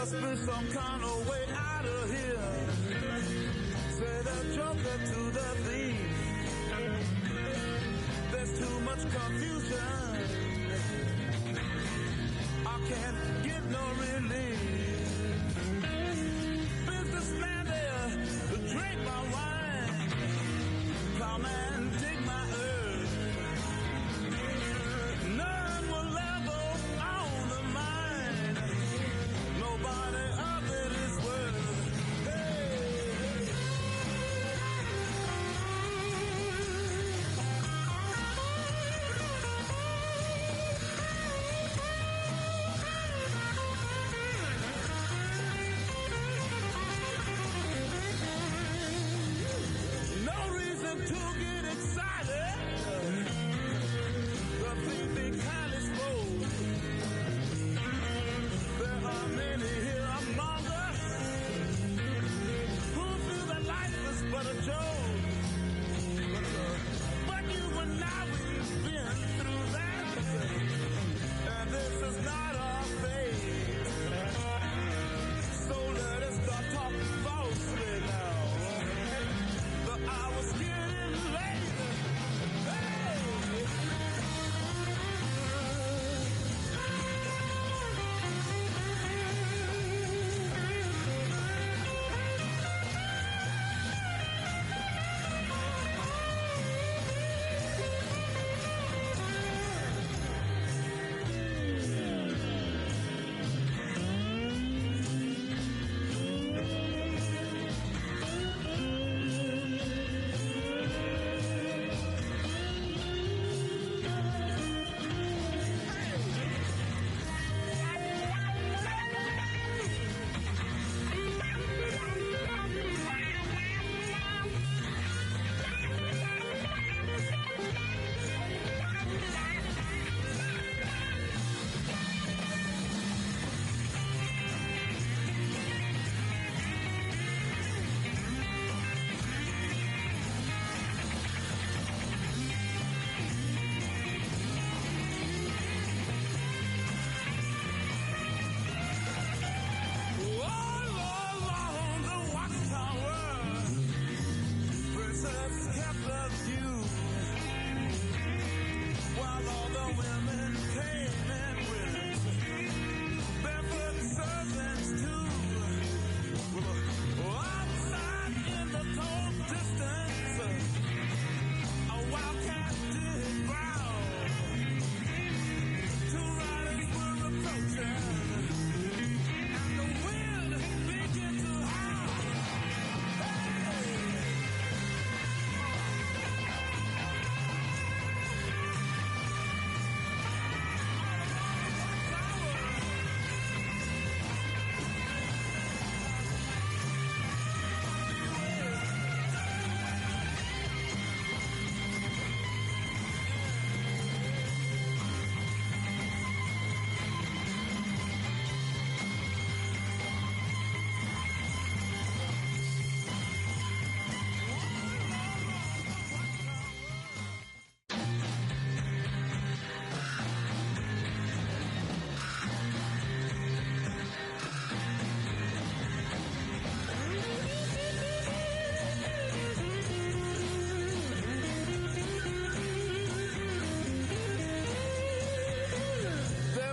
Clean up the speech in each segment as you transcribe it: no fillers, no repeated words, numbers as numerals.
must be some kind of way out of here. Say the joker to the thief. There's too much confusion. I can't get no relief. Businessman there to drink my wine. Come and take my earth. None will level on the mine. Nobody of it is worth. No reason to get excited. The thing be kindly spoke. There are many here among us who feel that life is but a joke. But you and I, we've been through that. And this is not our fate. So let us start talking falsely now. The hour's getting late. Hey!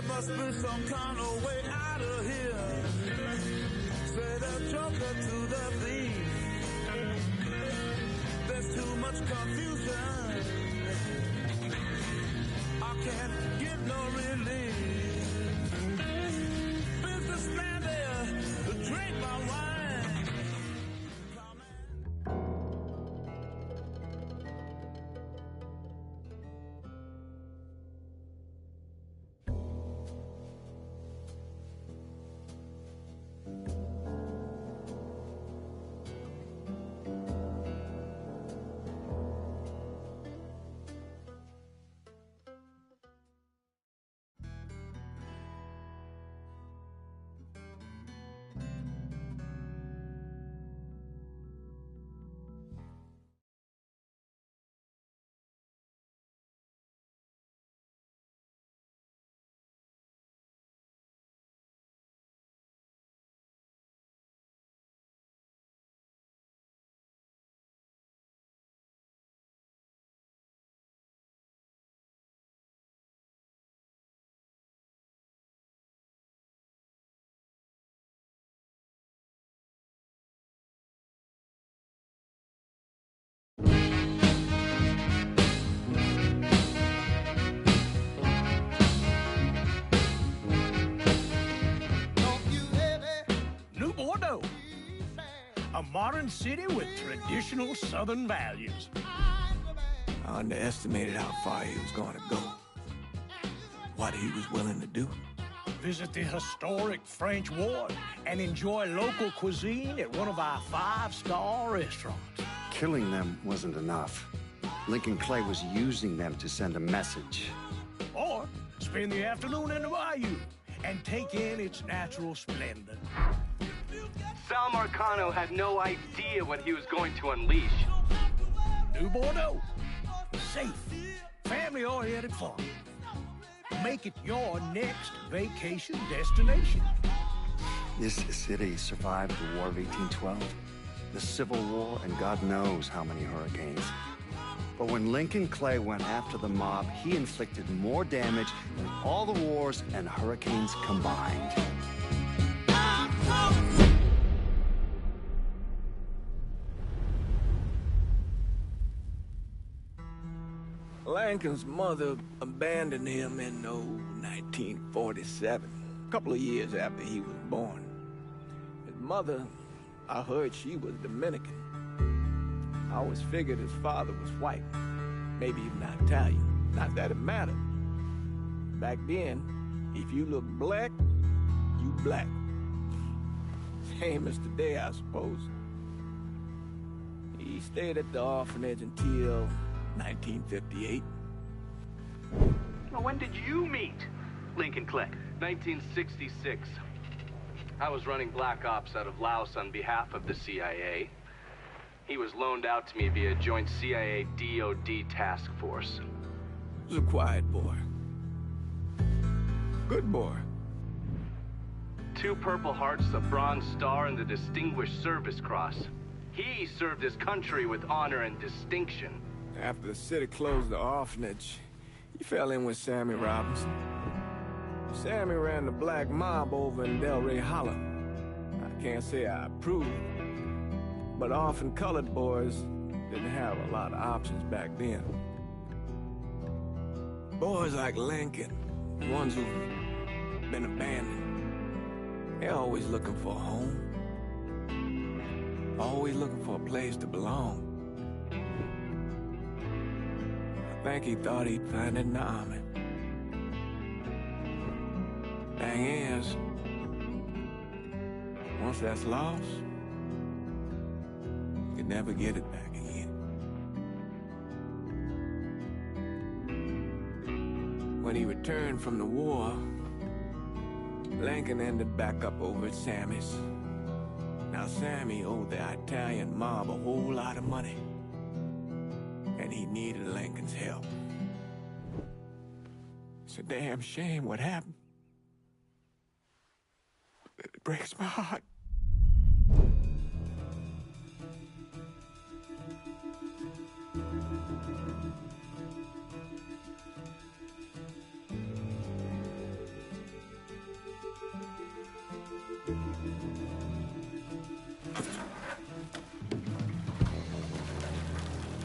Must be some kind of way out of here. Say the joker to the thief. There's too much confusion. I can't get no relief. Businessman there to drink my wine. roaring city with traditional Southern values. I underestimated how far he was going to go. What he was willing to do. Visit the historic French Ward and enjoy local cuisine at one of our 5-star restaurants. Killing them wasn't enough. Lincoln Clay was using them to send a message. Or spend the afternoon in the bayou and take in its natural splendor. Sal Marcano had no idea what he was going to unleash. New Bordeaux. Safe, family-oriented fun. Make it your next vacation destination. This city survived the War of 1812, the Civil War, and God knows how many hurricanes. But when Lincoln Clay went after the mob, he inflicted more damage than all the wars and hurricanes combined. Lincoln's mother abandoned him in 1947, a couple of years after he was born. His mother, I heard she was Dominican. I always figured his father was white, maybe even Italian. Not that it mattered. Back then, if you look black, you black. Same as today, I suppose. He stayed at the orphanage until 1958. Well, when did you meet Lincoln Clay? 1966. I was running Black Ops out of Laos on behalf of the CIA. He was loaned out to me via joint CIA-DOD task force. He was a quiet boy. Good boy. 2 Purple Hearts, a Bronze Star, and the Distinguished Service Cross. He served his country with honor and distinction. After the city closed the orphanage, he fell in with Sammy Robinson. Sammy ran the black mob over in Delray Hollow. I can't say I approved, but orphan colored boys didn't have a lot of options back then. Boys like Lincoln, the ones who've been abandoned, they're always looking for a home. Always looking for a place to belong. I think he thought he'd find it in the army. Thing is, once that's lost, you can never get it back again. When he returned from the war, Lincoln ended back up over at Sammy's. Now Sammy owed the Italian mob a whole lot of money, and he needed Lincoln's help. It's a damn shame what happened. It breaks my heart.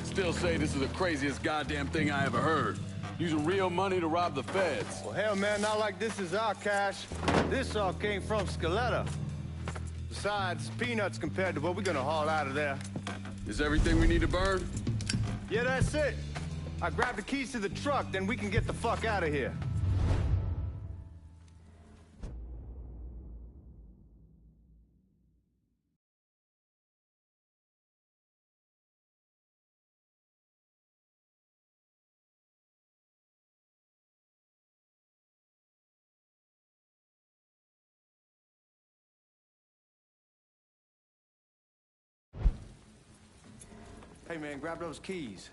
Still say this is the craziest goddamn thing I ever heard. Using real money to rob the feds. Well, hell, man, not like this is our cash. This all came from Scaletta. Besides, peanuts compared to what we're gonna haul out of there. Is everything we need to burn? Yeah, that's it. I grabbed the keys to the truck, then we can get the fuck out of here. Hey, man, grab those keys.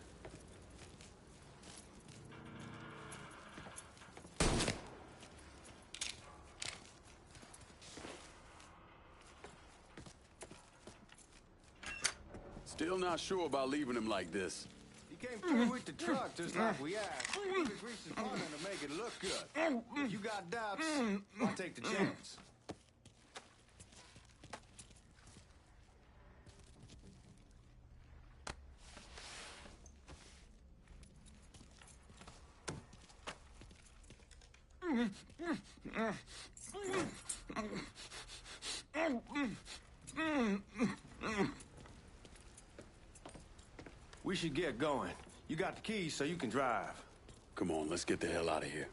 Still not sure about leaving him like this. He came through with the truck just like we asked. We could grease his partner to make it look good. If you got doubts, why take the chance? We should get going. You got the keys so you can drive. Come on, let's get the hell out of here.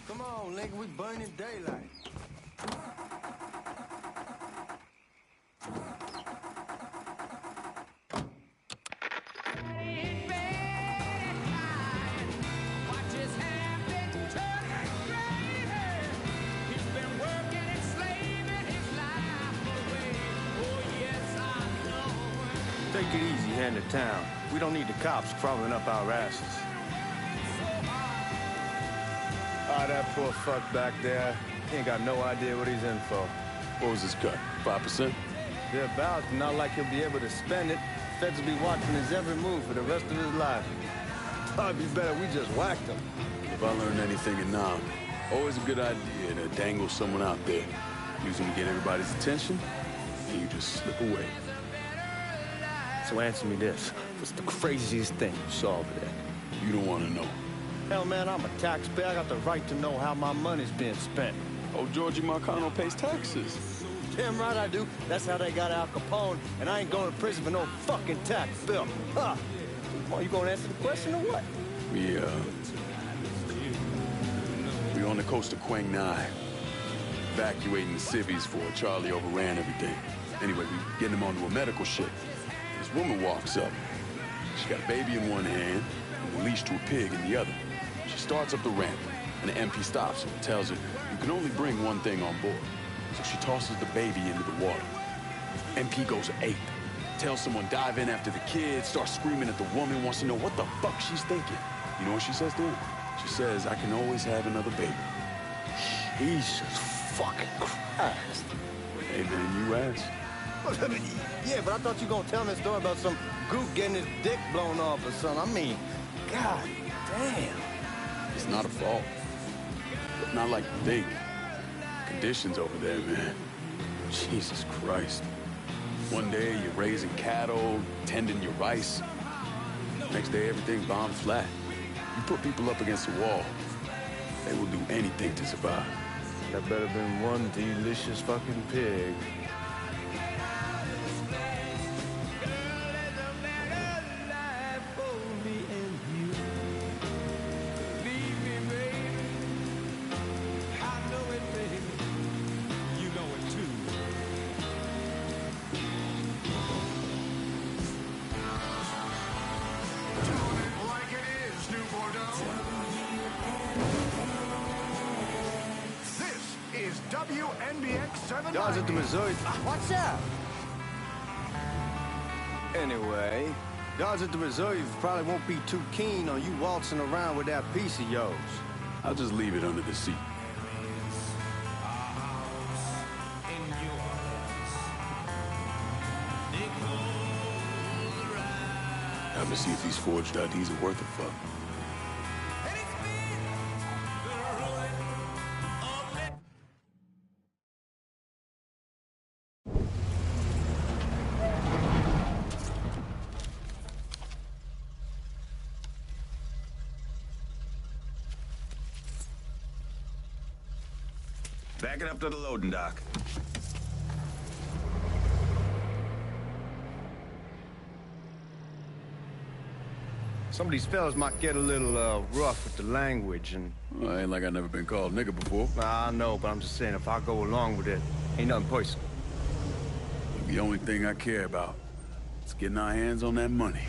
Come on, Lincoln, we burning daylight. Take it easy here in the town. We don't need the cops crawling up our asses. Ah, that poor fuck back there. He ain't got no idea what he's in for. What was his cut? 5%? They're about, not like he'll be able to spend it. Feds will be watching his every move for the rest of his life. Probably be better we just whacked him. If I learned anything in Nam, always a good idea to dangle someone out there. Use them to get everybody's attention, and you just slip away. So answer me this. What's the craziest thing you saw over there? You don't want to know. Hell, man, I'm a taxpayer. I got the right to know how my money's being spent. Oh, Georgie Marcano pays taxes. Damn right I do. That's how they got Al Capone, and I ain't going to prison for no fucking tax bill. Huh? Well, you gonna answer the question or what? We on the coast of Quang Ngai, evacuating the civvies for Charlie overran everything. Anyway, we getting him onto a medical ship. This woman walks up. She got a baby in one hand and a leash to a pig in the other. She starts up the ramp, and the MP stops her and tells her, you can only bring one thing on board. So she tosses the baby into the water. MP goes ape. Tells someone dive in after the kid, starts screaming at the woman, wants to know what the fuck she's thinking. You know what she says to him? She says, I can always have another baby. Jesus fucking Christ. Hey, man, you asked. Yeah, but I thought you were gonna tell me a story about some gook getting his dick blown off or something. I mean, god damn. It's not a fault. Not like you think. Conditions over there, man. Jesus Christ. One day you're raising cattle, tending your rice. Next day everything's bombed flat. You put people up against the wall, they will do anything to survive. That better been one delicious fucking pig. WNBX 7. Guys at the Missouri. What's up? Anyway, guys at the Missouri probably won't be too keen on you waltzing around with that piece of yours. I'll just leave it under the seat. Time to see if these forged IDs are worth a fuck. Back it up to the loading dock. Some of these fellas might get a little rough with the language, and Well, ain't like I never been called nigga before. I know, but I'm just saying if I go along with it, ain't nothing personal. The only thing I care about is getting our hands on that money.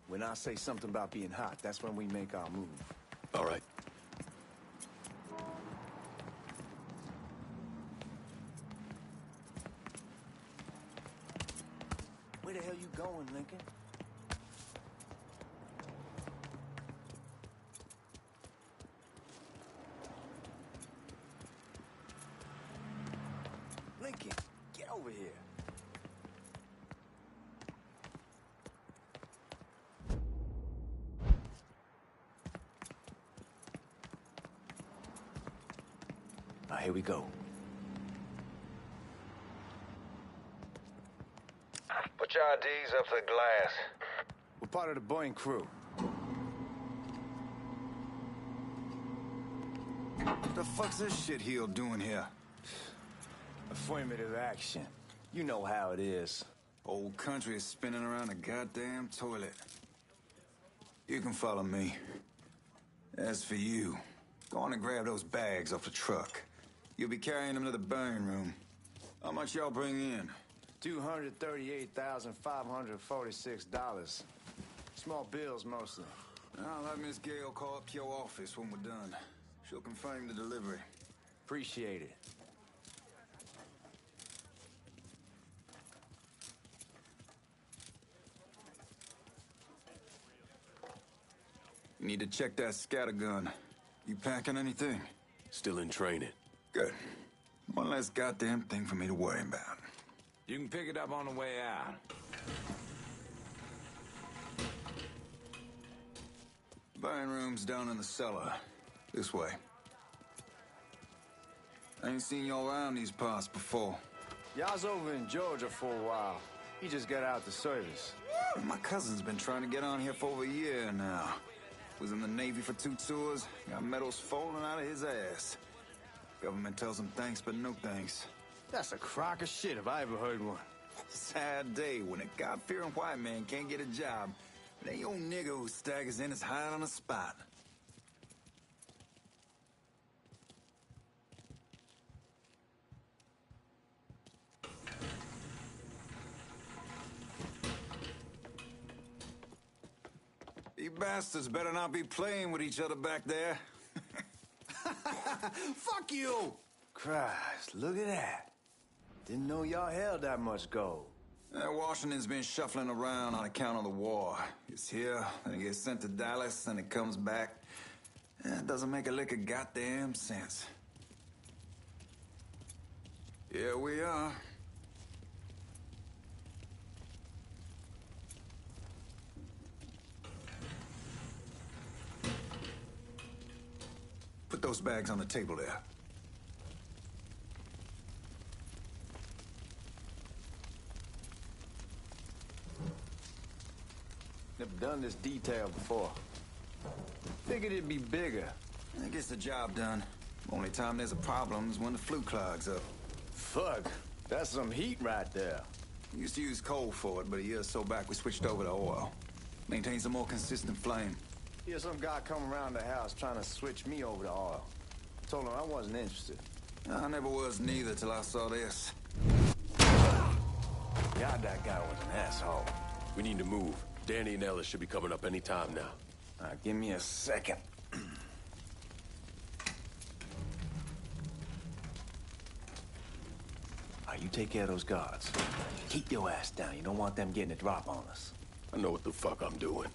When I say something about being hot, that's when we make our move. All right. Where the hell you going, Lincoln? Lincoln, get over here. Now, here we go. Put your IDs up to the glass. We're part of the Boeing crew. What the fuck's this shitheel doing here? Affirmative action. You know how it is. Old country is spinning around a goddamn toilet. You can follow me. As for you, go on and grab those bags off the truck. You'll be carrying them to the burn room. How much y'all bring in? $238,546. Small bills, mostly. I'll have Miss Gale call up your office when we're done. She'll confirm the delivery. Appreciate it. You need to check that scattergun. You packing anything? Still in training. Good. One less goddamn thing for me to worry about. You can pick it up on the way out. Burn room's down in the cellar. This way. I ain't seen y'all around these parts before. Y'all's over in Georgia for a while. He just got out the service. My cousin's been trying to get on here for over a year now. Was in the Navy for 2 tours, got medals falling out of his ass. Government tells him thanks, but no thanks. That's a crock of shit if I ever heard one. Sad day when a God-fearing white man can't get a job. And that old nigga who staggers in is hired on the spot. You bastards better not be playing with each other back there. Fuck you! Christ, look at that. Didn't know y'all held that much gold. Washington's been shuffling around on account of the war. It's here, then it gets sent to Dallas, then it comes back. It doesn't make a lick of goddamn sense. Here we are. Put those bags on the table there. Never done this detail before. Figured it'd be bigger. That gets the job done. Only time there's a problem is when the flue clogs up. Fuck, that's some heat right there. Used to use coal for it, but a year or so back we switched over to oil. Maintains a more consistent flame. Here's some guy come around the house trying to switch me over to oil. Told him I wasn't interested. I never was neither till I saw this. God, that guy was an asshole. We need to move. Danny and Ellis should be coming up any time now. Give me a second. You take care of those guards. Keep your ass down. You don't want them getting a drop on us. I know what the fuck I'm doing.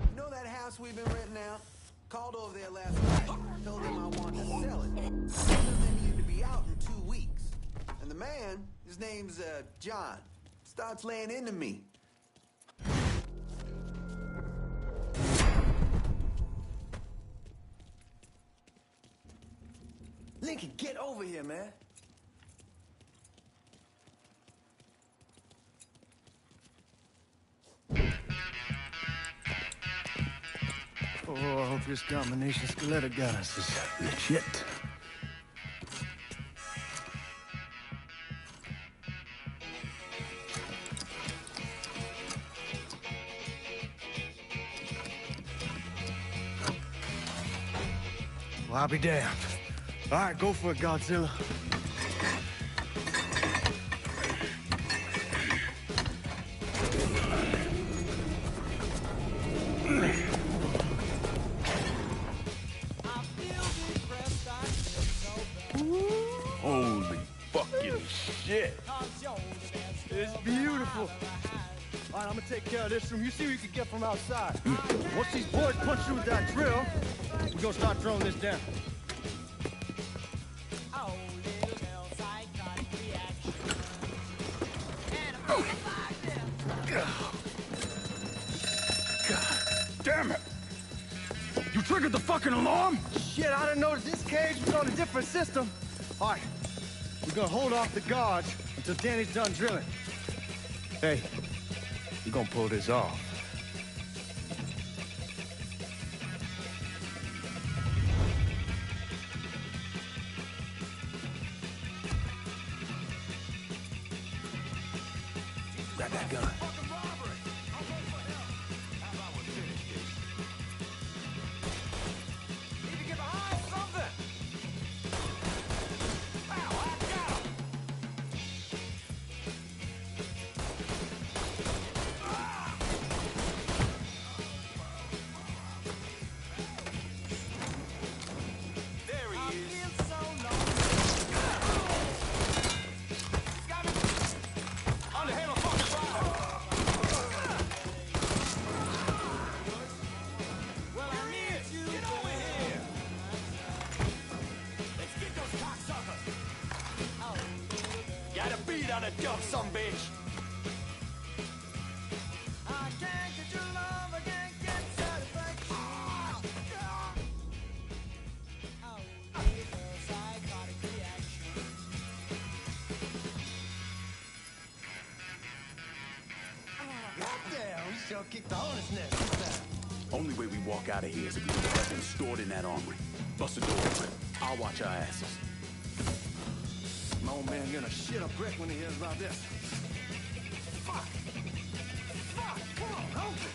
You know that house we've been renting out? Called over there last night. Told them I wanted to sell it. Told them they needed to be out in 2 weeks. And the man, his name's, John, starts laying into me. Lincoln, get over here, man. Oh, I hope this combination Scaletta got us is legit. Well, I'll be damned. All right, go for it, Godzilla. Holy fucking shit. It's beautiful. All right, I'm gonna take care of this room. You see what you can get from outside. Once these boys punch through with that drill, we're gonna start throwing this down. Damn it! You triggered the fucking alarm? Shit, I didn't notice this cage was on a different system. All right, we're gonna hold off the guards until Danny's done drilling. Hey, we're gonna pull this off. Grab that gun. On a dump, some bitch. I can't get your love, I can't get satisfaction. Oh, little psychotic reaction. Goddamn, we sure kicked the hornet's nest this time. Only way we walk out of here is if we get the weapons stored in that armory. Bust the door open. I'll watch our asses. My old man gonna shit a brick when he hears about this. Fuck! Fuck! Come on, help me!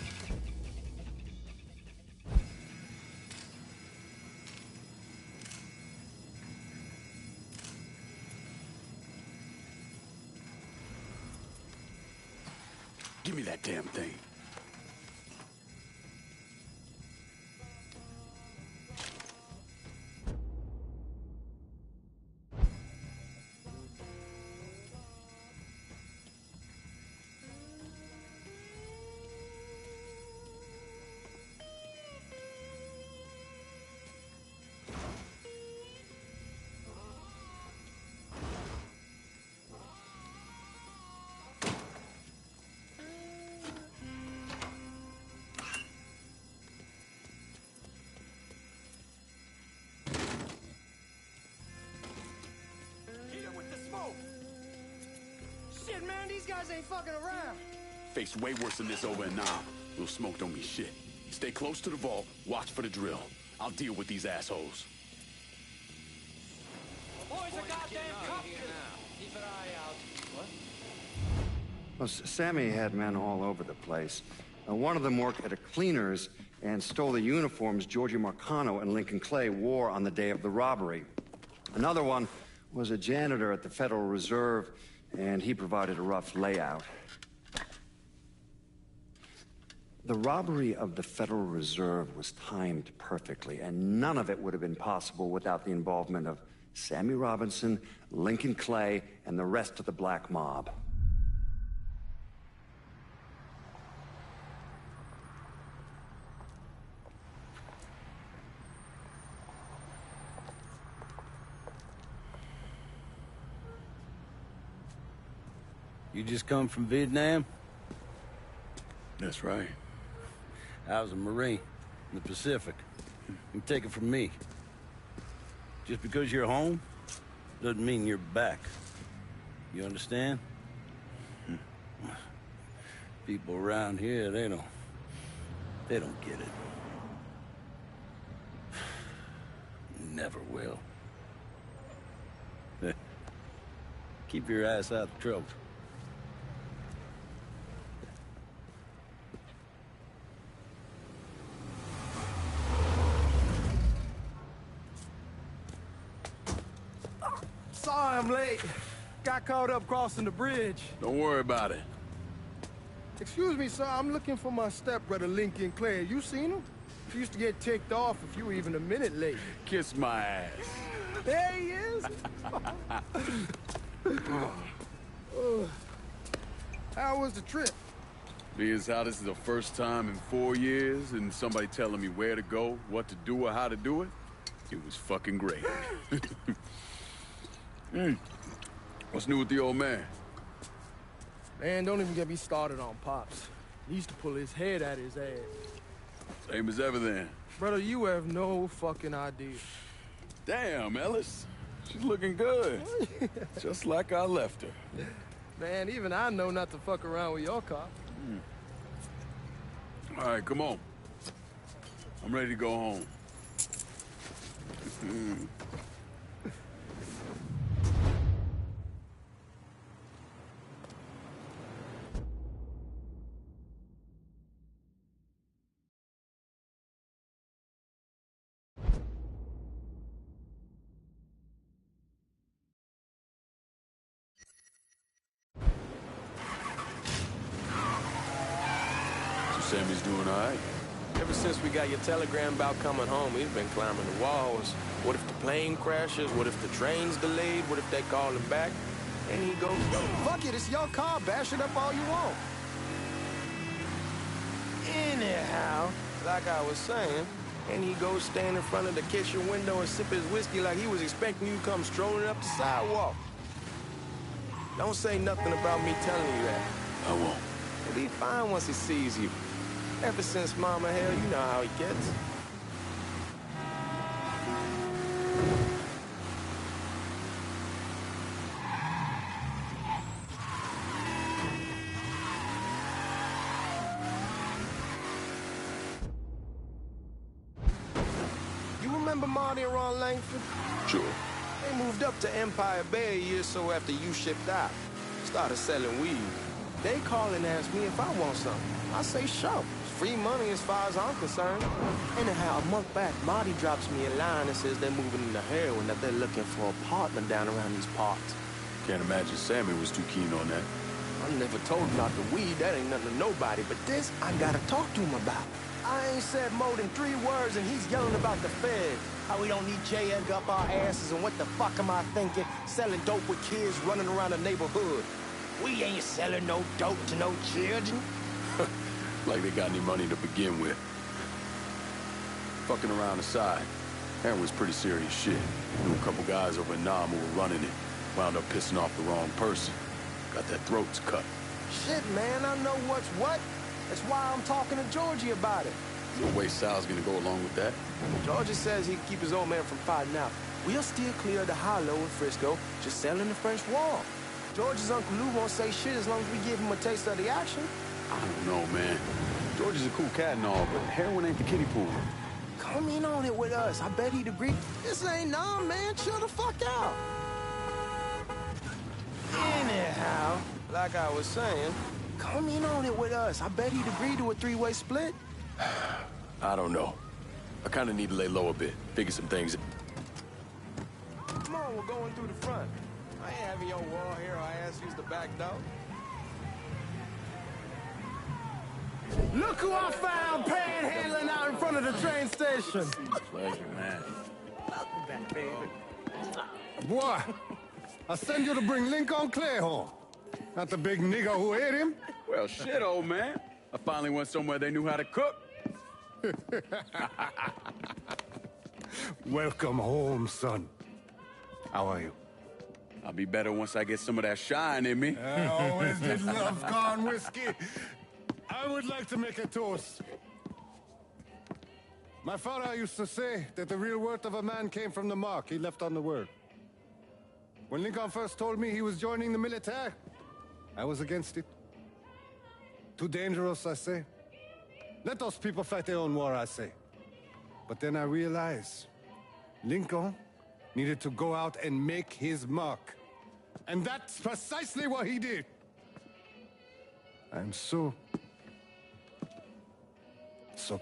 Give me that damn thing. Shit, man, these guys ain't fucking around. Faced way worse than this over in Nam. Little smoke don't mean shit. Stay close to the vault, watch for the drill. I'll deal with these assholes. Boys are goddamn cuffed. Keep an eye out. What? Well, Sammy had men all over the place. One of them worked at a cleaner's and stole the uniforms Georgie Marcano and Lincoln Clay wore on the day of the robbery. Another one was a janitor at the Federal Reserve, and he provided a rough layout. The robbery of the Federal Reserve was timed perfectly, and none of it would have been possible without the involvement of Sammy Robinson, Lincoln Clay, and the rest of the Black Mob. You just come from Vietnam? That's right. I was a Marine in the Pacific. You take it from me. Just because you're home doesn't mean you're back. You understand? People around here, they don't get it. Never will. Keep your ass out of trouble. Sorry I'm late. Got caught up crossing the bridge. Don't worry about it. Excuse me, sir. I'm looking for my stepbrother, Lincoln Clay. You seen him? He used to get ticked off if you were even a minute late. Kiss my ass. There he is. How was the trip? Being as how this is the first time in 4 years and somebody telling me where to go, what to do, or how to do it, it was fucking great. What's new with the old man? Man, don't even get me started on Pops. He used to pull his head out his ass. Same as ever then. Brother, you have no fucking idea. Damn, Ellis. She's looking good. Just like I left her. Man, even I know not to fuck around with your car. All right, come on. I'm ready to go home. Sammy's doing all right. Ever since we got your telegram about coming home, he's been climbing the walls. What if the plane crashes? What if the train's delayed? What if they call him back? And he goes, fuck it, it's your car. Bash it up all you want. Anyhow, like I was saying, and he goes stand in front of the kitchen window and sip his whiskey like he was expecting you to come strolling up the sidewalk. Don't say nothing about me telling you that. I won't. He'll be fine once he sees you. Ever since Mama Hell, you know how he gets. You remember Marty and Ron Langford? Sure. They moved up to Empire Bay a year or so after you shipped out. Started selling weed. They call and ask me if I want something. I say, sure. Free money as far as I'm concerned. Anyhow, a month back, Marty drops me a line and says they're moving into heroin, that they're looking for a partner down around these parts. Can't imagine Sammy was too keen on that. I never told him about the weed. That ain't nothing to nobody. But this, I gotta talk to him about. I ain't said more than 3 words and he's yelling about the feds. How we don't need J. Edgar up our asses and what the fuck am I thinking? Selling dope with kids running around the neighborhood. We ain't selling no dope to no children. Like they got any money to begin with. Fucking around aside, heroin was pretty serious shit. Knew a couple guys over in Nam who were running it. Wound up pissing off the wrong person. Got their throats cut. Shit, man, I know what's what. That's why I'm talking to Georgie about it. No way Sal's gonna go along with that. Georgie says he'd keep his old man from fighting out. We'll steer clear of the hollow in Frisco, just selling the French Wall. George's Uncle Lou won't say shit as long as we give him a taste of the action. I don't know, man. George is a cool cat and all, but heroin ain't the kiddie pool. Come in on it with us. I bet he'd agree. This ain't none, man. Chill the fuck out. Anyhow, like I was saying, come in on it with us. I bet he'd agree to a three-way split. I don't know. I kind of need to lay low a bit, figure some things. Come on, we're going through the front. I ain't having your war hero ass use the back door. Look who I found panhandling out in front of the train station. Pleasure, man. Welcome back, baby. Boy, I send you to bring Lincoln Clay home. Not the big nigga who ate him. Well, shit, old man. I finally went somewhere they knew how to cook. Welcome home, son. How are you? I'll be better once I get some of that shine in me. I always did love corn whiskey. I would like to make a toast. My father used to say that the real worth of a man came from the mark he left on the world. When Lincoln first told me he was joining the military, I was against it. Too dangerous, I say. Let those people fight their own war, I say. But then I realized Lincoln needed to go out and make his mark. And that's precisely what he did. I'm so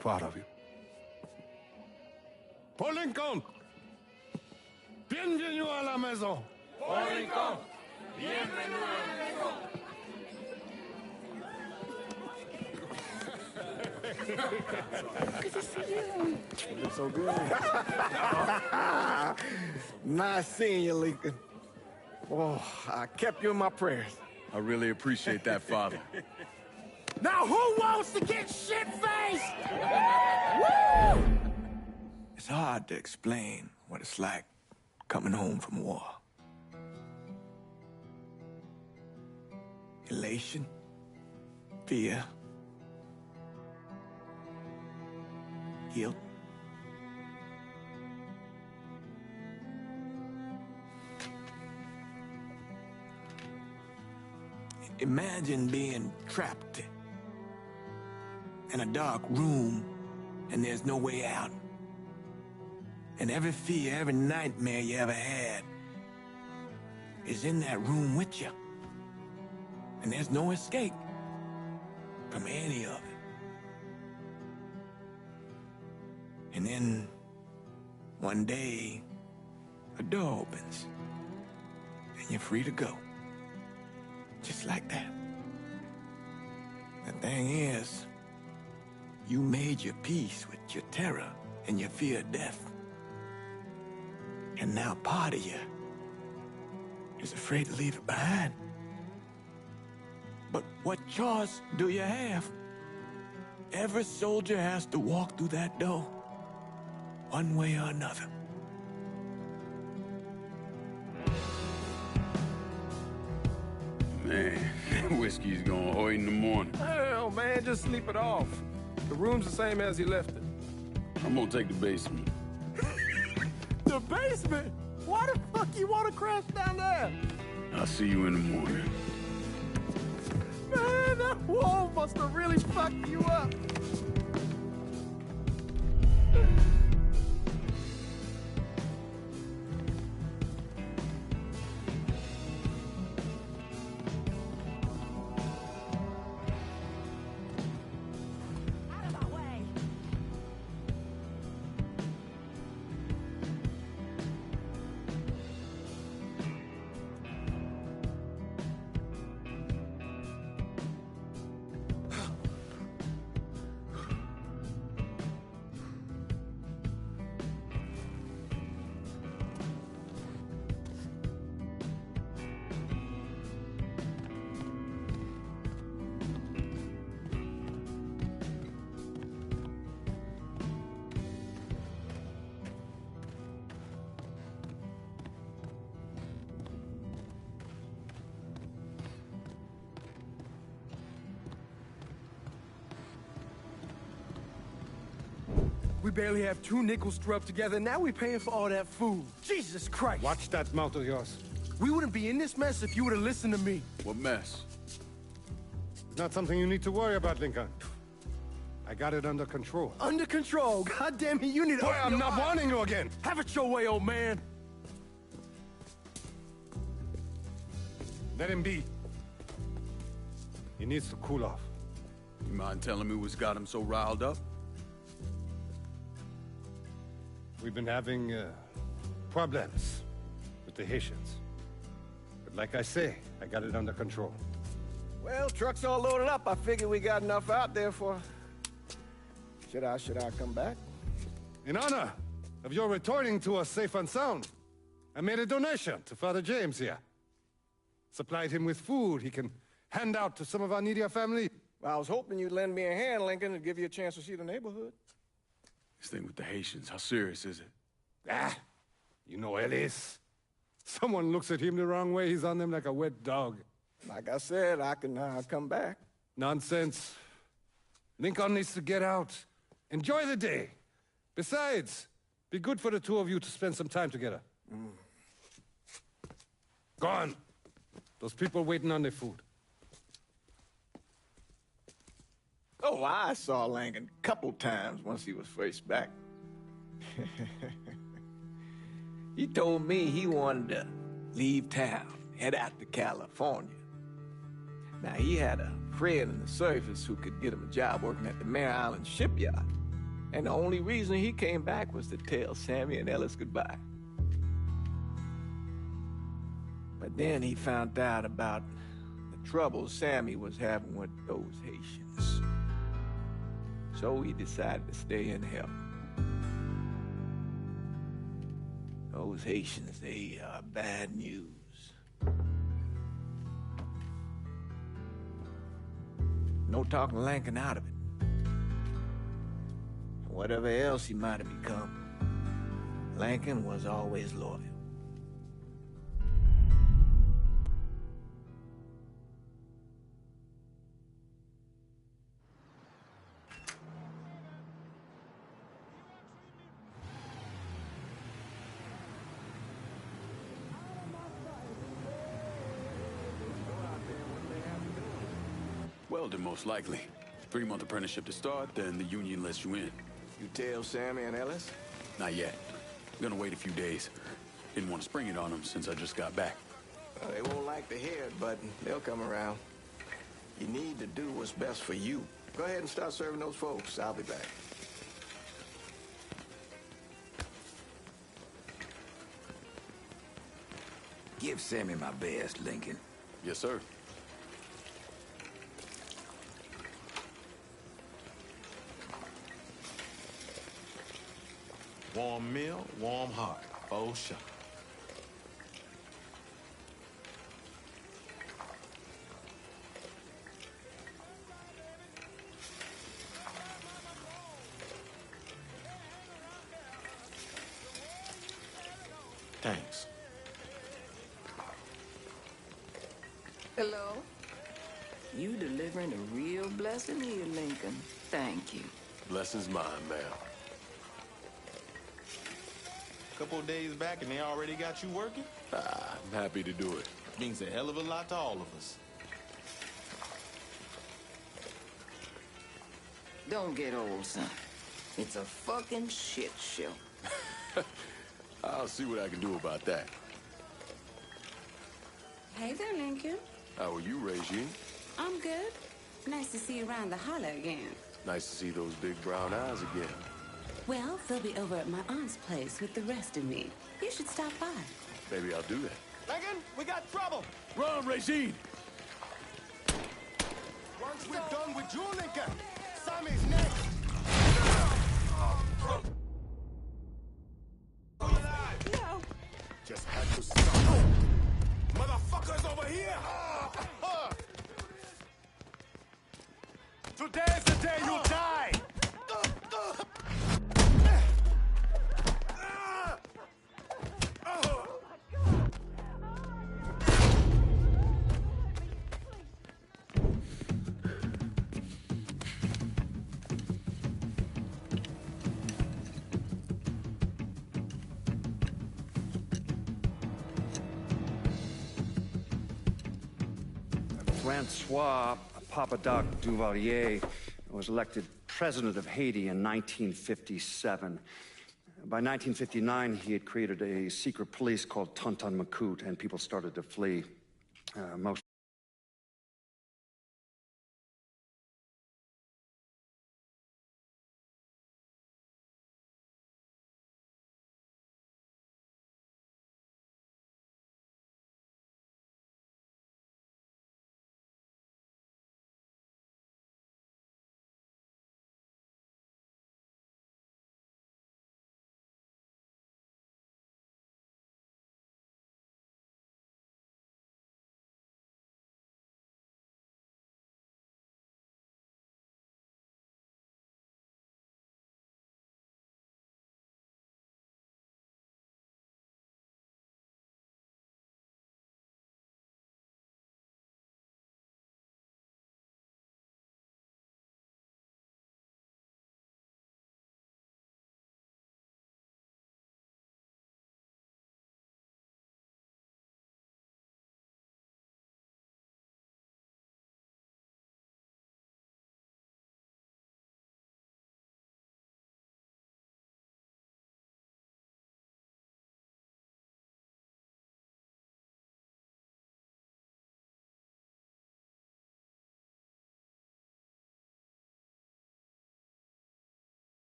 proud of you. Paul Lincoln! Bienvenue à la maison! Paul Lincoln! Bienvenue à la maison! Good to see you. You look so good. Nice seeing you, Lincoln. Oh, I kept you in my prayers. I really appreciate that, Father. Now who wants to get shit-faced? Woo! It's hard to explain what it's like coming home from war. Elation, fear, guilt. Imagine being trapped in a dark room and there's no way out. And every fear, every nightmare you ever had is in that room with you. And there's no escape from any of it. And then one day, a door opens and you're free to go. Just like that. The thing is, you made your peace with your terror and your fear of death. And now part of you is afraid to leave it behind. But what choice do you have? Every soldier has to walk through that door, one way or another. Man, whiskey's going oi in the morning. Hell, man, just sleep it off. The room's the same as you left it. I'm gonna take the basement. The basement? Why the fuck you want to crash down there? I'll see you in the morning. Man, that wall must have really fucked you up. We barely have 2 nickels struck together. Now we're paying for all that food. Jesus Christ. Watch that mouth of yours. We wouldn't be in this mess if you would have listened to me. What mess? not something you need to worry about, Lincoln. I got it under control. Under control? God damn it, you need to... Boy, I'm not warning you again! Have it your way, old man. Let him be. He needs to cool off. You mind telling me what's got him so riled up? We've been having problems with the Haitians. But like I say, I got it under control. Well, truck's all loaded up. I figure we got enough out there for... Should I come back? In honor of your returning to us safe and sound, I made a donation to Father James here. Supplied him with food he can hand out to some of our needier family. Well, I was hoping you'd lend me a hand, Lincoln, and give you a chance to see the neighborhood. This thing with the Haitians, how serious is it? Ah, you know Ellis. Someone looks at him the wrong way, he's on them like a wet dog. Like I said, I can come back. Nonsense. Lincoln needs to get out. Enjoy the day. Besides, be good for the two of you to spend some time together. Go on. Those people waiting on their food. Oh, I saw Lincoln a couple times once he was first back. He told me he wanted to leave town, head out to California. Now, he had a friend in the service who could get him a job working at the Mare Island shipyard. And the only reason he came back was to tell Sammy and Ellis goodbye. But then he found out about the trouble Sammy was having with those Haitians. So he decided to stay and help. Those Haitians, they are bad news. No talking Lincoln out of it. Whatever else he might have become, Lincoln was always loyal. Welding, most likely. 3-month apprenticeship to start, then the union lets you in. You tell Sammy and Ellis? Not yet. I'm gonna wait a few days. Didn't want to spring it on them since I just got back. Well, they won't like to hear it, but they'll come around. You need to do what's best for you. Go ahead and start serving those folks. I'll be back. Give Sammy my best, Lincoln. Yes, sir. Warm meal, warm heart. Oh, sure. Thanks. Hello? You delivering a real blessing here, Lincoln. Thank you. Blessing's mine, ma'am. Couple of days back and they already got you working? I'm happy to do it. Means a hell of a lot to all of us. Don't get old, son. It's a fucking shit show. I'll see what I can do about that. Hey there, Lincoln. How are you, Regine? I'm good. Nice to see you around the holler again. Nice to see those big brown eyes again. Well, they'll be over at my aunt's place with the rest of me. You should stop by. Maybe I'll do that. Lincoln, we got trouble. Run, Regine! Once we're done with you, Lincoln, Sammy's next. No. Just had to stop. Motherfuckers over here! Today's the day you die! Francois Papa Doc Duvalier was elected president of Haiti in 1957. By 1959, he had created a secret police called Tonton Macoute, and people started to flee. Most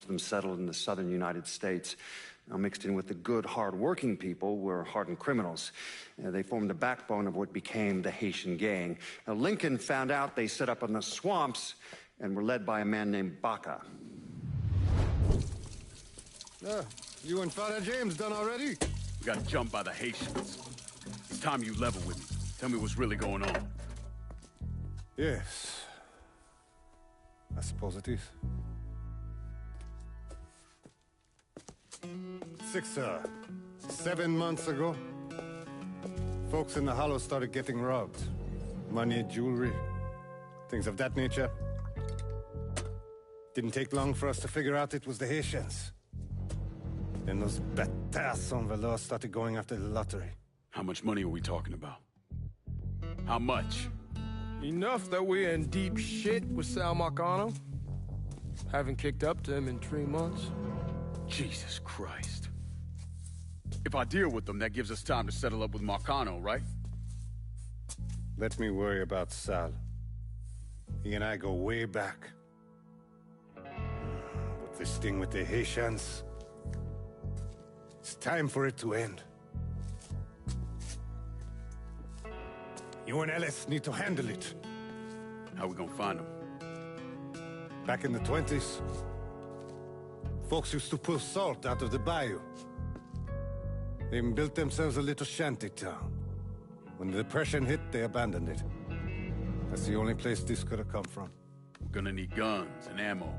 them settled in the southern United States. Now, mixed in with the good, hard-working people were hardened criminals. They formed the backbone of what became the Haitian Gang. Now, Lincoln found out they set up in the swamps and were led by a man named Baca. You and Father James done already? We got jumped by the Haitians. It's time you level with me. Tell me what's really going on. Yes. I suppose it is. 7 months ago, folks in the Hollow started getting robbed. Money, jewelry, things of that nature. Didn't take long for us to figure out it was the Haitians. Then those bâtards en velours started going after the lottery. How much money are we talking about? How much? Enough that we're in deep shit with Sal Marcano. Haven't kicked up to him in 3 months. Jesus Christ. If I deal with them, that gives us time to settle up with Marcano, right? Let me worry about Sal. He and I go way back. But this thing with the Haitians, it's time for it to end. You and Ellis need to handle it. How we gonna find them? Back in the 20s, folks used to pull salt out of the bayou. They even built themselves a little shanty town. When the Depression hit, they abandoned it. That's the only place this could have come from. We're gonna need guns and ammo.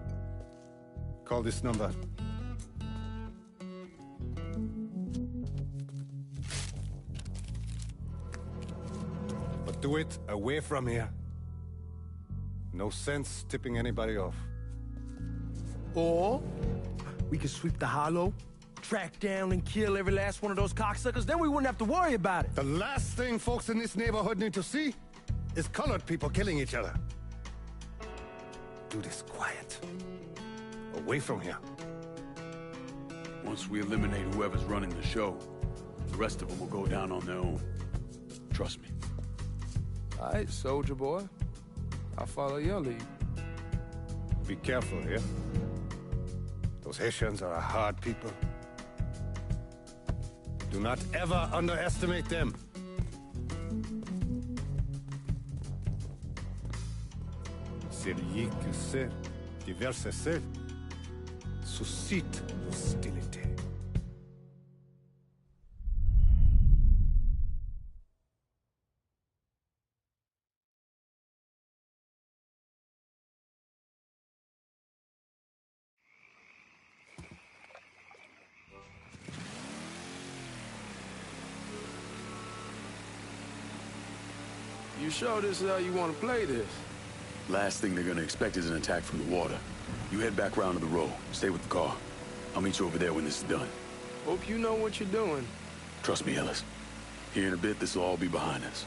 Call this number. But do it away from here. No sense tipping anybody off. Or we could sweep the Hollow, track down and kill every last one of those cocksuckers, then we wouldn't have to worry about it. The last thing folks in this neighborhood need to see is colored people killing each other. Do this quiet. Away from here. Once we eliminate whoever's running the show, the rest of them will go down on their own. Trust me. All right, soldier boy. I'll follow your lead. Be careful here. Those Haitians are a hard people. Do not ever underestimate them. Celui qui sait diverser seul suscite hostilité. You sure this is how you want to play this? Last thing they're gonna expect is an attack from the water. You head back round to the road. Stay with the car. I'll meet you over there when this is done. Hope you know what you're doing. Trust me, Ellis. Here in a bit, this will all be behind us.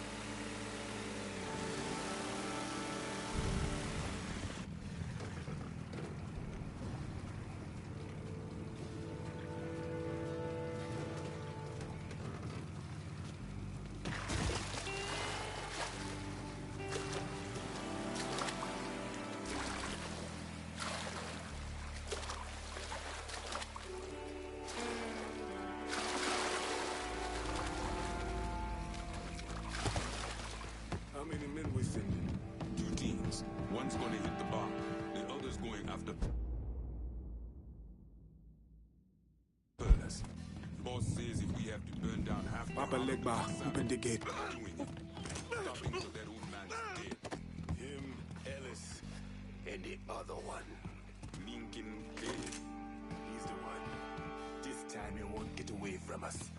Papa Legba, open the gate. Him, Ellis, and the other one, Lincoln Clay. He's the one. This time he won't get away from us.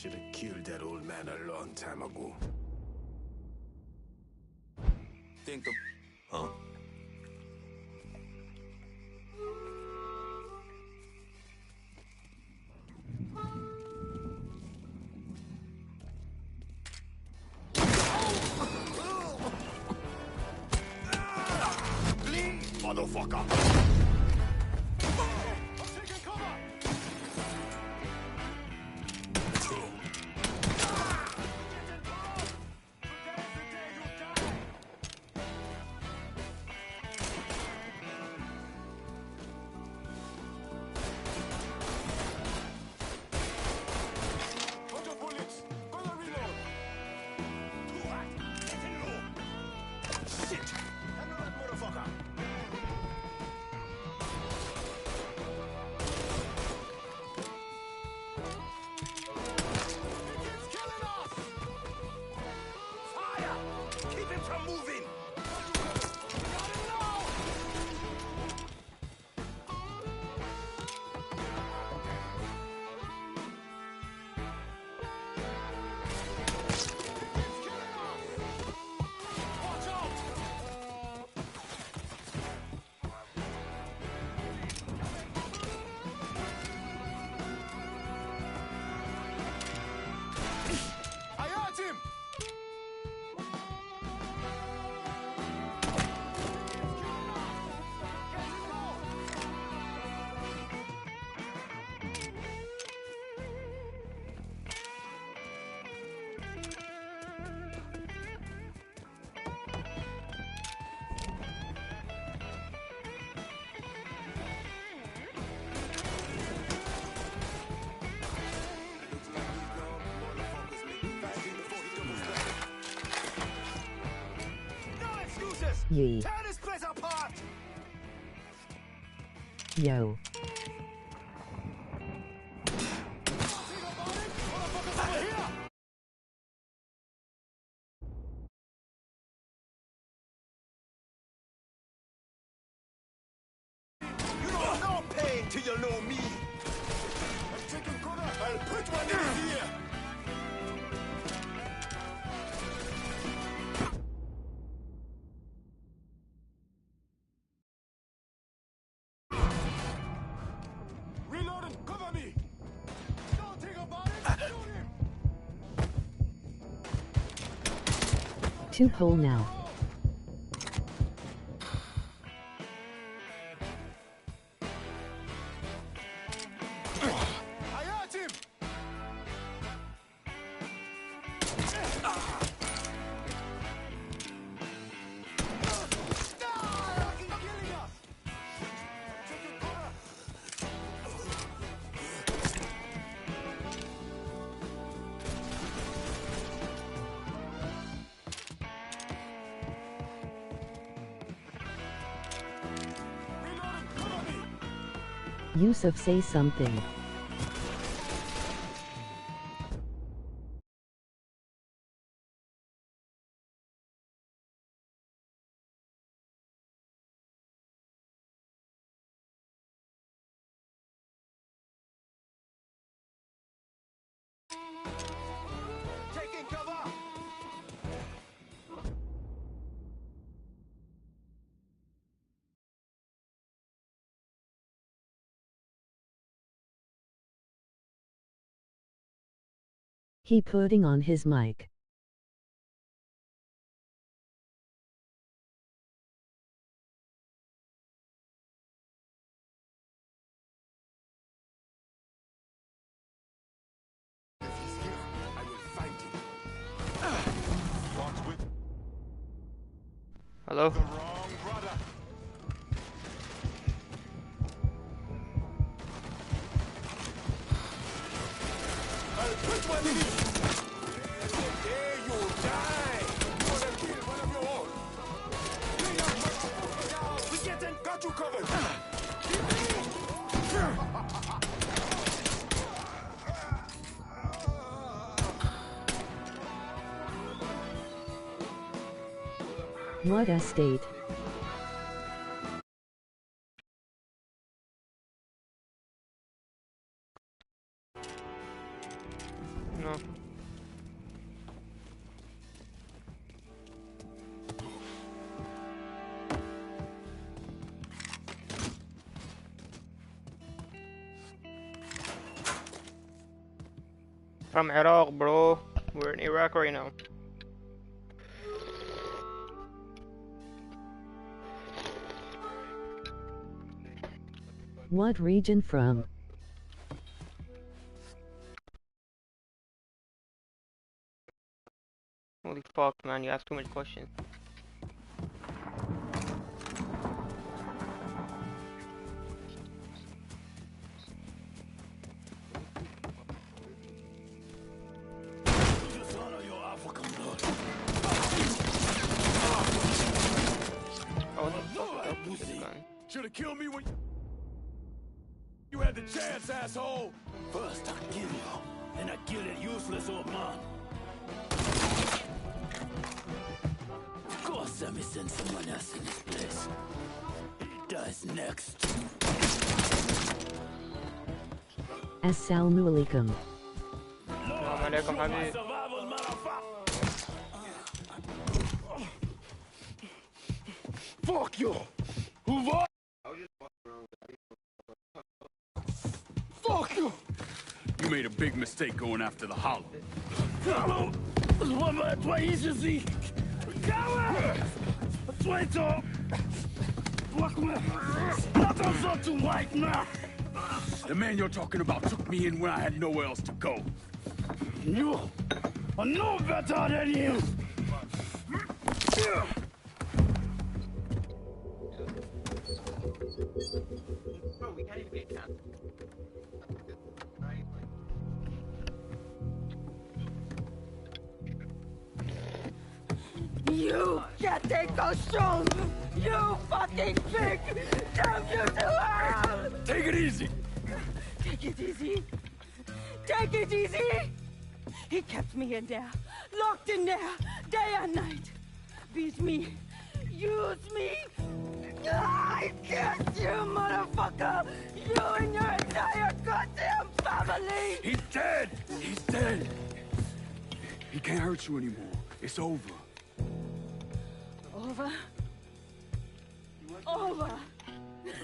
should have killed that old man a long time ago. Think of... Huh? Motherfucker! Yee. Tear this place apart! Yo. You don't know pain till you know me. I'm taking cover. I'll put one in here. Reloading, cover me. Don't think about it. Shoot him. 2 hole now. I hurt him. Yusuf, say something. Taking cover. He putting on his mic. If he's here, I will find him. What's with Hello? the wrong brother? I'll put one in you. There you die. You wanna kill one of your own. We getting got you covered. What a state. No. From Iraq, bro. We're in Iraq right now. What region from? Holy fuck, man, you ask too much questions. Should have killed me when you had the chance, asshole. First I kill you, then I kill that useless old man. Of course, let me send someone else in this place. He dies next. Assalamu alaikum. Assalamu alaikum, Habib. Fuck you! Who var? Fuck you! You made a big mistake going after the Hollow. Hollow? Твои язык! Coward! Traitor! The man you're talking about took me in when I had nowhere else to go. You are no better than you! You getting costume! You fucking pig! Damn you to hell! Take it easy! Take it easy! Take it easy! He kept me in there, locked in there, day and night. Beat me, use me. I get you, motherfucker! You and your entire goddamn family! He's dead! He's dead! He can't hurt you anymore. It's over. Over? Over! This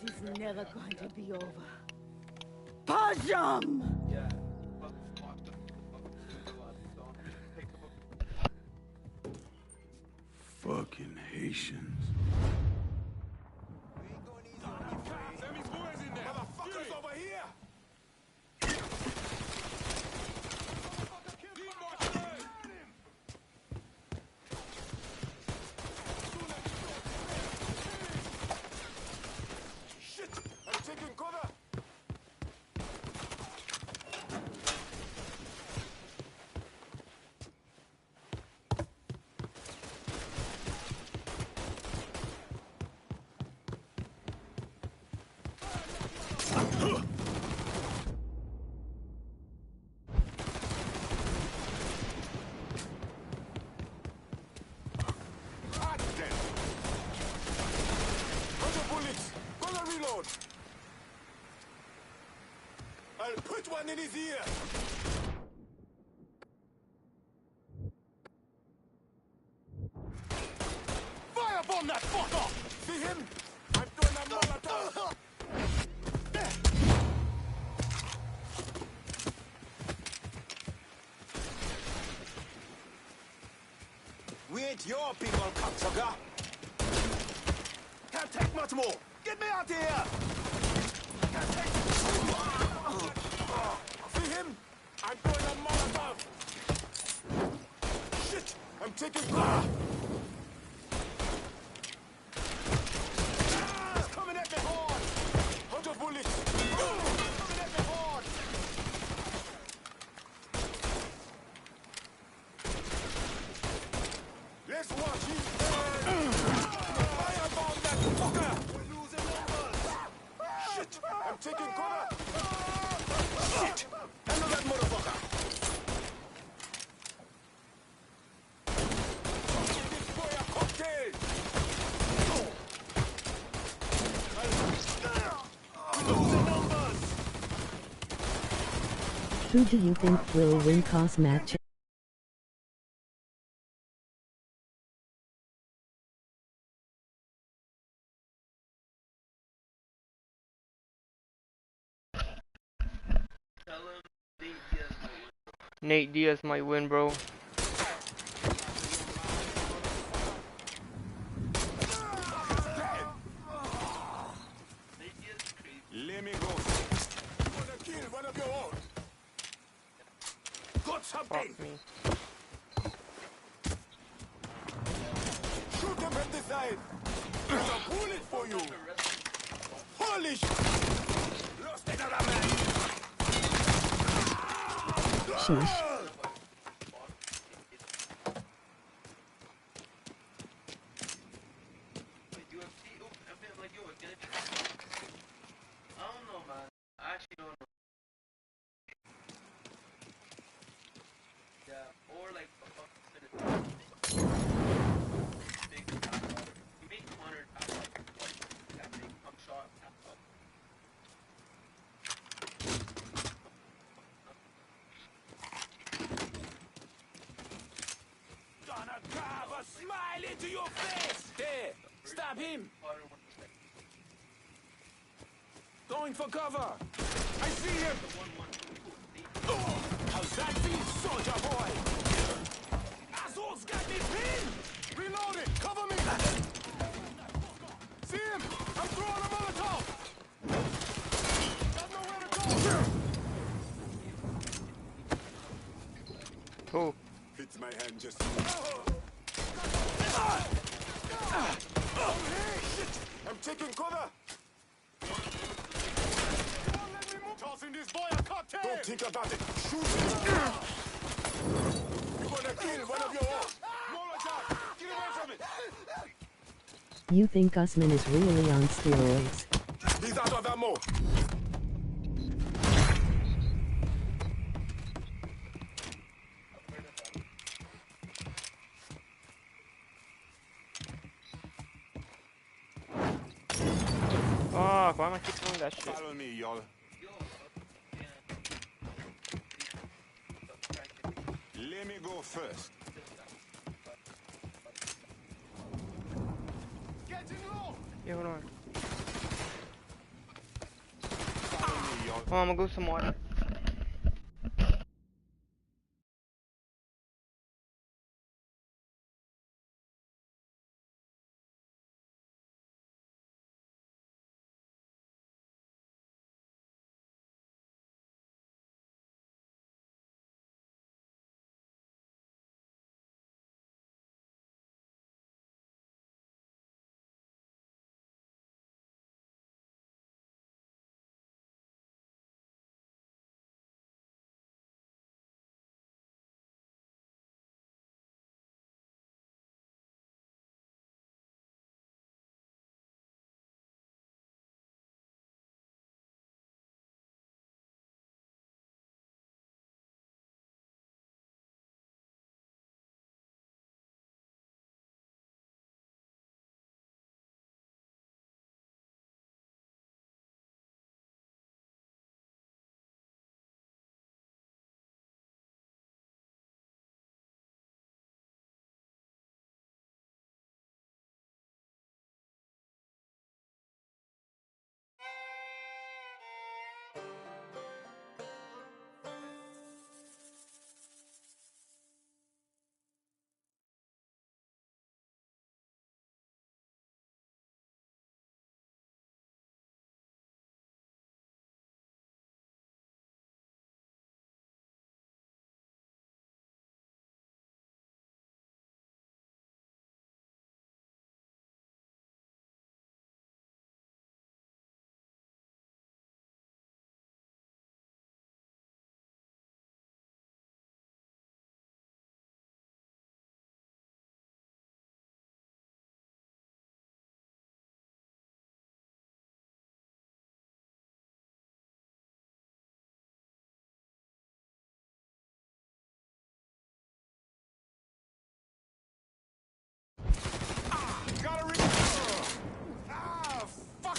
is never going to be over. Pajam! Fucking Haitians. Motherfuckers over here! Shit! I'm taking cover! I'll put one in his ear! Fire bomb that fucker! See him? I'm doing a Molotov! We ain't your people, cocksucker! Can't take much more! Get me out of here! Can't take... See him? I'm doing a Molotov! Shit! I'm taking cover! He's coming at me hard! 100 bullets! Coming at me hard! Let's watch him burn! Firebomb that fucker! We're losing numbers! Shit! I'm taking cover! Shit! Handle that motherfucker! Give this boy a cocktail! I'm losing numbers! Who do you think will win toss match? Nate Diaz might win, bro. Let me go. I'm gonna kill one of your own. Got something. Fuck me. Shoot him at the side. There's a bullet for you. Holy sh! Lost another man. Sheesh. Gonna carve a smile into your face. There. Stab him. Going for cover. I see him. Oh, how's that feel, soldier boy? Asshole's got me pinned. Reloading. Cover me. See him. I'm throwing a Molotov. Got nowhere to go. Who? Fits my hand just. I'm taking cover. Tossing this boy a cocktail. Don't think about it. Shoot him. You're gonna kill one of your own. Molotov. Get away from it. You think Usman is really on steroids? He's out of ammo. Fuck, why am I keep doing that shit? Follow me, y'all. Let me go first. Getting low. Yeah, hold on. Follow me, y'all. Oh, I'm gonna go some water. Gotta reach. Ah, fuck.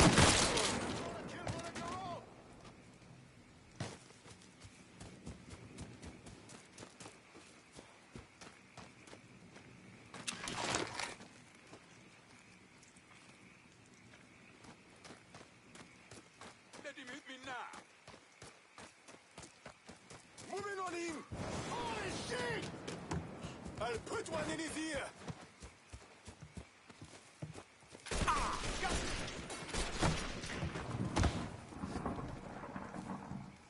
Let him hit me now. Moving on him. I'll put one in his ear.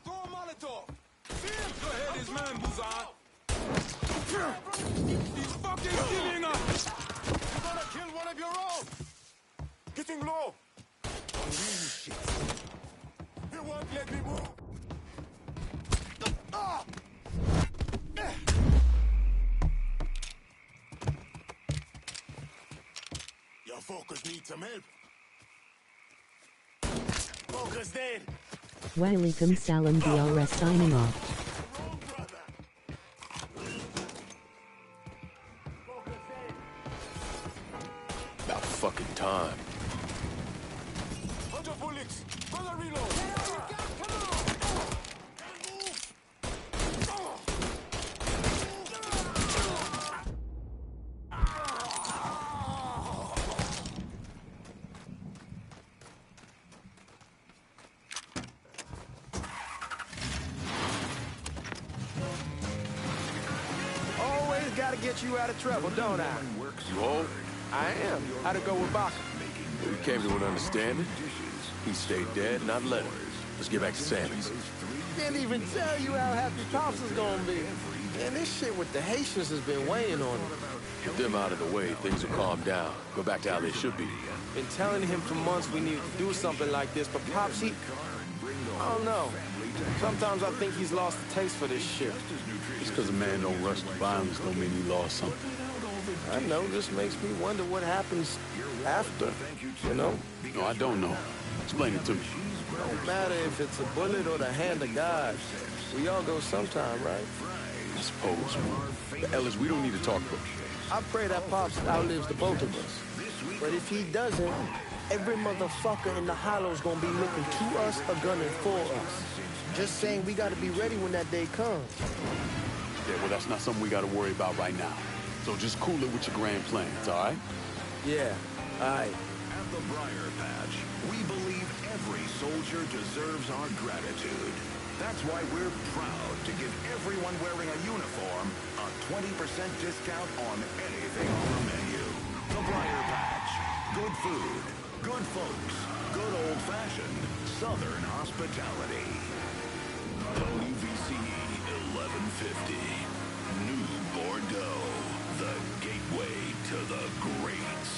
Throw a Molotov. Go ahead, his man, Buzan. He's fucking killing us. You're gonna kill one of your own. Getting low. Really shit. You won't let me move. Your focus needs some help. Focus dead. Walaikum salam DRS signing off. About fucking time. Hold your bullets. Brother, reload. Always gotta get you out of trouble, don't I? You home? I am. How'd it go with Baca? We came to an understanding. He stayed dead, and I've let him. Let's get back to Sammy's. Didn't even tell you how happy Pops is gonna be. Man, this shit with the Haitians has been weighing on him. Get them out of the way, things will calm down. Go back to how they should be. Been telling him for months we need to do something like this, but Pops, I don't know. Sometimes I think he's lost the taste for this shit. Just because a man don't rush to violence don't mean he lost something. I know, this makes me wonder what happens after, you know? No, I don't know. Explain it to me. Don't matter if it's a bullet or the hand of God. We all go sometime, right? I suppose. But Ellis, we don't need to talk about it. I pray that Pops outlives the both of us. But if he doesn't, every motherfucker in the hollow's gonna be looking to us or gunning for us. Just saying we gotta be ready when that day comes. Yeah, well, that's not something we gotta worry about right now. So just cool it with your grand plans, all right? Yeah, all right. At the Briar Patch, we believe every soldier deserves our gratitude. That's why we're proud to give everyone wearing a uniform a 20% discount on anything on the menu. The Briar Patch. Good food, good folks, good old-fashioned Southern hospitality. WVCE 1150. New Bordeaux. The gateway to the greats.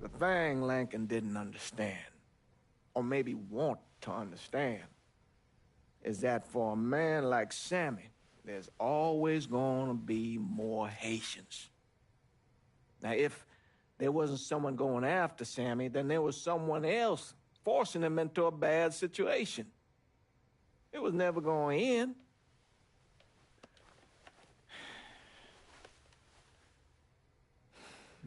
The thing Lincoln didn't understand, or maybe want to understand, is that for a man like Sammy, there's always gonna be more Haitians. Now, if there wasn't someone going after Sammy, then there was someone else forcing him into a bad situation. It was never going to end.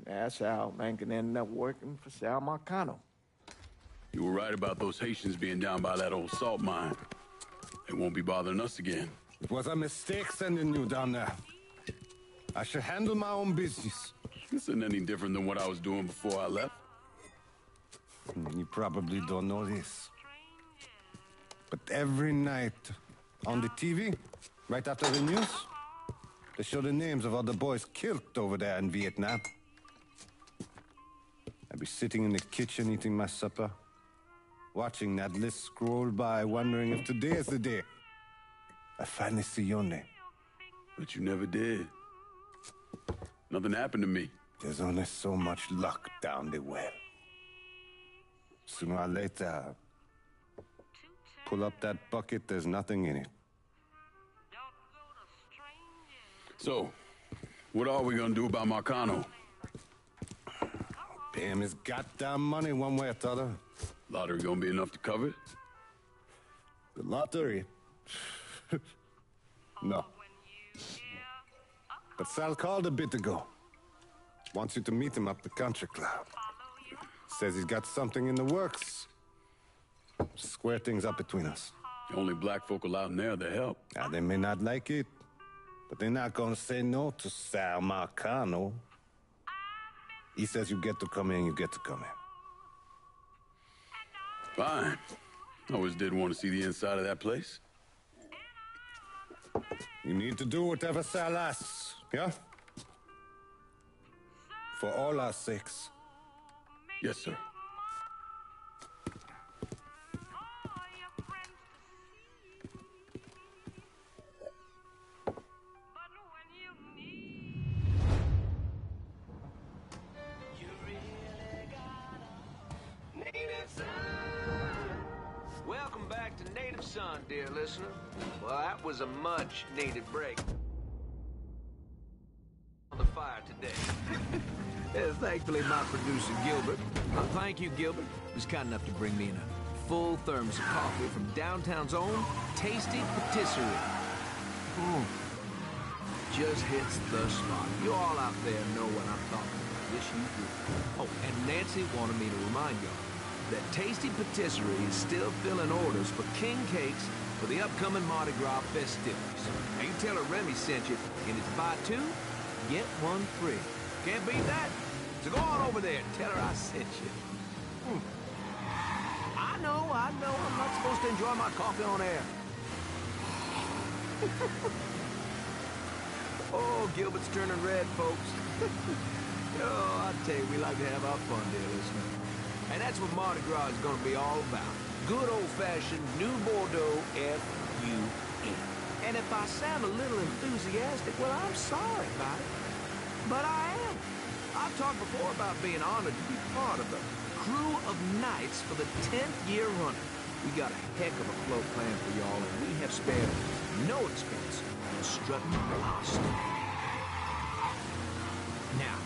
That's how Lincoln ended up working for Sal Marcano. You were right about those Haitians being down by that old salt mine. They won't be bothering us again. It was a mistake sending you down there. I should handle my own business. This isn't any different than what I was doing before I left. You probably don't know this. But every night on the TV, right after the news, they show the names of all the boys killed over there in Vietnam. I'd be sitting in the kitchen eating my supper, watching that list scroll by, wondering if today is the day I finally see your name. But you never did. Nothing happened to me. There's only so much luck down the well. Sooner or later, pull up that bucket, there's nothing in it. So, what are we gonna do about Marcano? Pay him his goddamn money one way or the other. Lottery gonna be enough to cover it? The lottery? No. But Sal called a bit ago. Wants you to meet him up the country club. Says he's got something in the works. Square things up between us. The only black folk allowed in there to help. Now, they may not like it, but they're not gonna say no to Sal Marcano. He says you get to come in, you get to come in. Fine. Always did want to see the inside of that place. You need to do whatever Sal asks, yeah? For all our sakes. Yes, sir. Welcome back to Native Son, dear listener. Well, that was a much-needed break on the fire today. Thankfully, my producer, Gilbert. Thank you, Gilbert. He was kind enough to bring me in a full thermos of coffee from downtown's own Tasty Patisserie. Just hits the spot. You all out there know what I'm talking about. Yes, you do. Oh, and Nancy wanted me to remind y'all that Tasty Patisserie is still filling orders for king cakes for the upcoming Mardi Gras festivities. And you tell her Remy sent you, and it's buy two, get one free. Can't beat that. So go on over there and tell her I sent you. I know, I'm not supposed to enjoy my coffee on air. Oh, Gilbert's turning red, folks. Oh, I tell you, we like to have our fun, dear listener. And that's what Mardi Gras is going to be all about. Good old-fashioned New Bordeaux F-U-N. And if I sound a little enthusiastic, well, I'm sorry about it. But I am. I've talked before about being honored to be part of the crew of knights for the 10th year running. We got a heck of a float plan for y'all, and we have spared no expense in strutting our stuff. Now,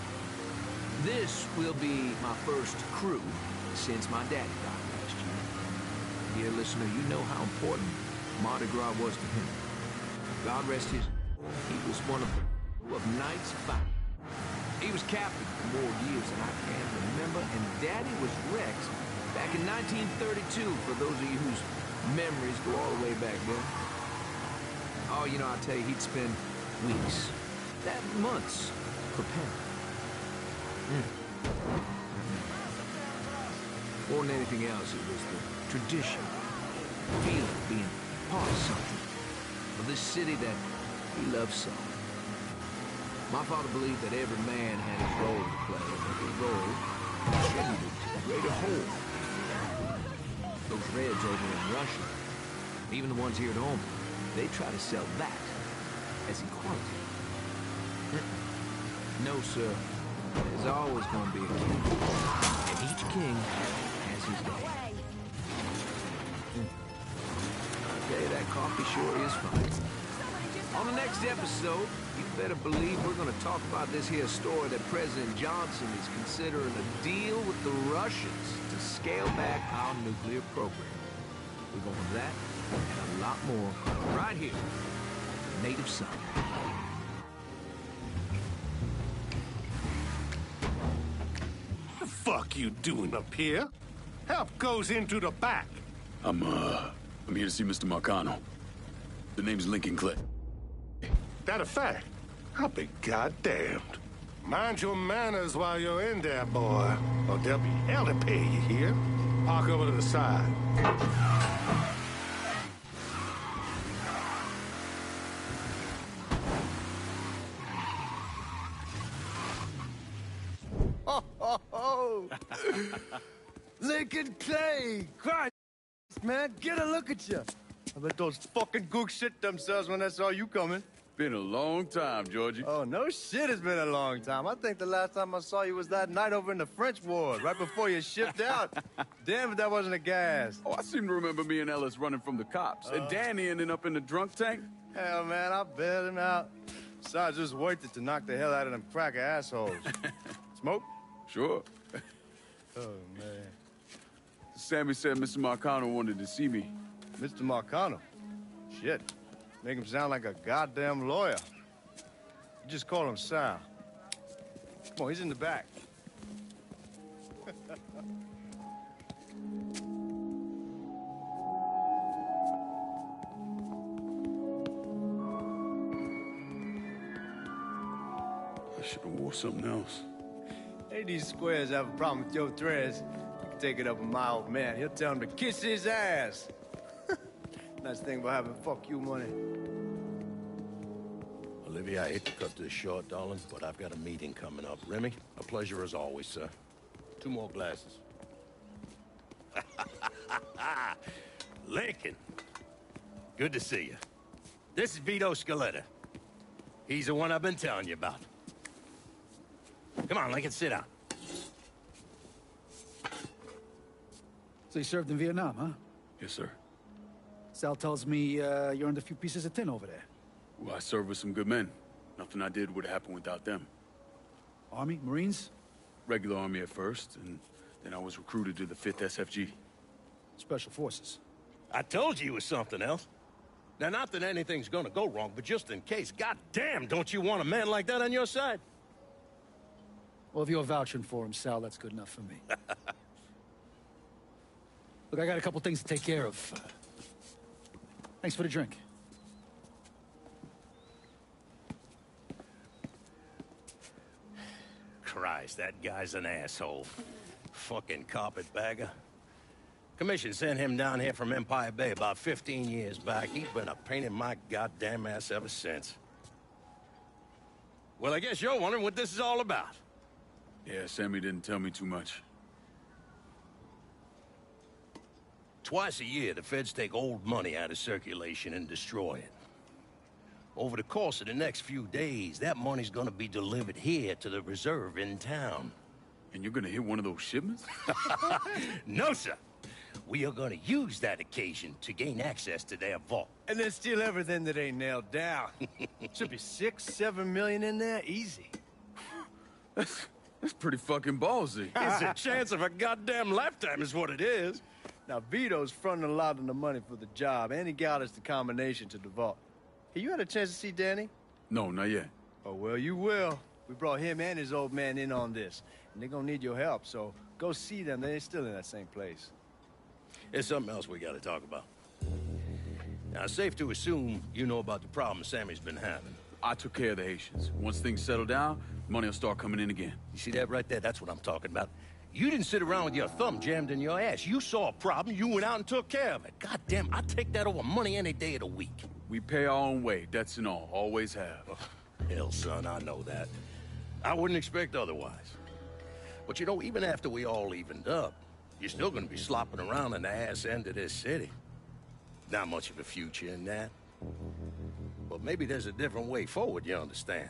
this will be my first crew since my daddy died last year. Dear listener, you know how important Mardi Gras was to him. God rest his... He was one of Knights fight. He was captain for more years than I can remember, and Daddy was Rex back in 1932, for those of you whose memories go all the way back then. Oh, you know, I'll tell you, he'd spend weeks, months, preparing. More than anything else, it was the tradition, the feeling of being part of something, of this city that he loved so. My father believed that every man had his role to play, and every role contributed to the greater whole. Those Reds over in Russia, even the ones here at home, they try to sell that as equality. No, sir. There's always going to be a king. And each king has his day. I'll tell you, that coffee sure is fine. On the next episode, you better believe we're going to talk about this here story that President Johnson is considering a deal with the Russians to scale back our nuclear program. We're going to that and a lot more right here, Native Son. The fuck you doing up here? Help goes into the back. I'm here to see Mr. Marcano. The name's Lincoln Clay. That a fact? I'll be goddamned. Mind your manners while you're in there, boy, or there'll be hell to pay, you hear? Park over to the side. Lincoln Clay! Christ, man, get a look at you. I bet those fucking gooks shit themselves when they saw you coming. Been a long time, Georgie. Oh, no shit, it's been a long time. I think the last time I saw you was that night over in the French Ward, right before you shipped out. Damn if that wasn't a gas. Oh, I seem to remember me and Ellis running from the cops. And Danny ending up in the drunk tank. Hell, man, I bailed him out. Besides, it was worth it to knock the hell out of them cracker assholes. Smoke? Sure. Oh, man. Sammy said Mr. Marcano wanted to see me. Mr. Marcano. Shit. Make him sound like a goddamn lawyer. Just call him Sal. Come on, he's in the back. I should have wore something else. Hey, these squares have a problem with your threads. You can take it up with my old man. He'll tell him to kiss his ass. Nice thing about having fuck you money. Olivia, I hate to cut this short, darling, but I've got a meeting coming up. Remy, a pleasure as always, sir. 2 more glasses. Lincoln. Good to see you. This is Vito Scaletta. He's the one I've been telling you about. Come on, Lincoln, sit down. So you served in Vietnam, huh? Yes, sir. Sal tells me you earned a few pieces of tin over there. Well, I served with some good men. Nothing I did would have happened without them. Army? Marines? Regular Army at first, and then I was recruited to the 5th SFG. Special Forces. I told you it was something else. Now, not that anything's gonna go wrong, but just in case, goddamn, don't you want a man like that on your side? Well, if you're vouching for him, Sal, that's good enough for me. Look, I got a couple things to take care of. Thanks for the drink. Christ, that guy's an asshole. Fucking carpetbagger. Commission sent him down here from Empire Bay about 15 years back. He's been a pain in my goddamn ass ever since. Well, I guess you're wondering what this is all about. Yeah, Sammy didn't tell me too much. Twice a year, the feds take old money out of circulation and destroy it. Over the course of the next few days, that money's gonna be delivered here to the reserve in town. And you're gonna hit one of those shipments? No, sir. We are gonna use that occasion to gain access to their vault. And then steal everything that ain't nailed down. Should be 6, 7 million in there, easy. That's pretty fucking ballsy. It's a chance of a goddamn lifetime is what it is. Now, Vito's fronting a lot of the money for the job, and he got us the combination to the vault. Hey, you had a chance to see Danny? No, not yet. Oh, well, you will. We brought him and his old man in on this, and they're gonna need your help, so go see them. They're still in that same place. There's something else we gotta talk about. Now, it's safe to assume you know about the problem Sammy's been having. I took care of the Haitians. Once things settle down, money will start coming in again. You see that right there? That's what I'm talking about. You didn't sit around with your thumb jammed in your ass. You saw a problem, you went out and took care of it. God damn, I'd take that over money any day of the week. We pay our own way, debts and all. Always have. Oh, hell, son, I know that. I wouldn't expect otherwise. But you know, even after we all evened up, you're still gonna be slopping around in the ass end of this city. Not much of a future in that. But maybe there's a different way forward, you understand?